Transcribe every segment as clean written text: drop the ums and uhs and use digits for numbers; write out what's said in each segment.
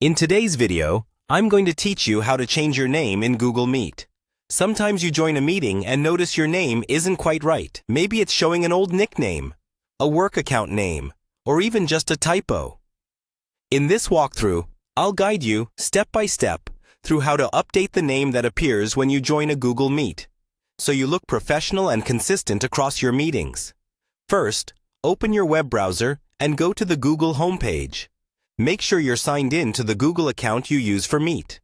In today's video, I'm going to teach you how to change your name in Google Meet. Sometimes you join a meeting and notice your name isn't quite right. Maybe it's showing an old nickname, a work account name, or even just a typo. In this walkthrough, I'll guide you step by step through how to update the name that appears when you join a Google Meet, so you look professional and consistent across your meetings. First, open your web browser and go to the Google homepage. Make sure you're signed in to the Google account you use for Meet.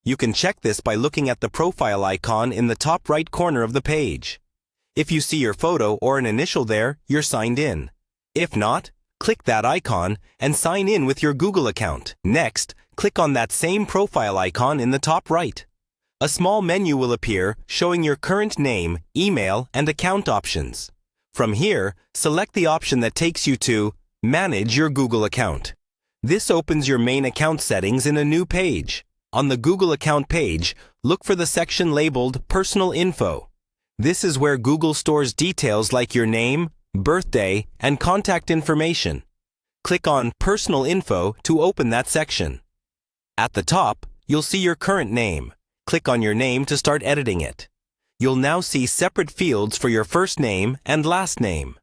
You can check this by looking at the profile icon in the top right corner of the page. If you see your photo or an initial there, you're signed in. If not, click that icon and sign in with your Google account. Next, click on that same profile icon in the top right. A small menu will appear showing your current name, email, and account options. From here, select the option that takes you to Manage your Google account. This opens your main account settings in a new page. On the Google account page, look for the section labeled Personal Info. This is where Google stores details like your name, birthday, and contact information. Click on Personal Info to open that section. At the top, you'll see your current name. Click on your name to start editing it. You'll now see separate fields for your first name and last name.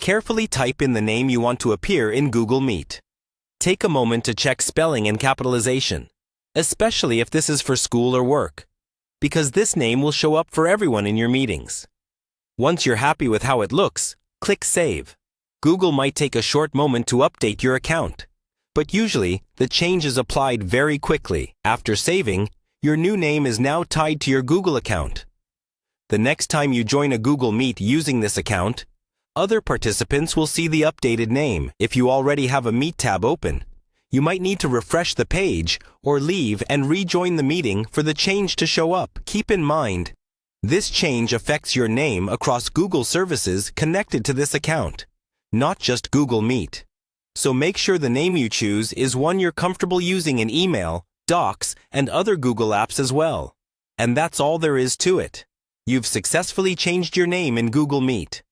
Carefully type in the name you want to appear in Google Meet. Take a moment to check spelling and capitalization, especially if this is for school or work, because this name will show up for everyone in your meetings. Once you're happy with how it looks, click Save. Google might take a short moment to update your account, but usually the change is applied very quickly. After saving, your new name is now tied to your Google account. The next time you join a Google Meet using this account, other participants will see the updated name. If you already have a Meet tab open, you might need to refresh the page or leave and rejoin the meeting for the change to show up. Keep in mind, this change affects your name across Google services connected to this account, not just Google Meet. So make sure the name you choose is one you're comfortable using in email, Docs, and other Google apps as well. And that's all there is to it. You've successfully changed your name in Google Meet.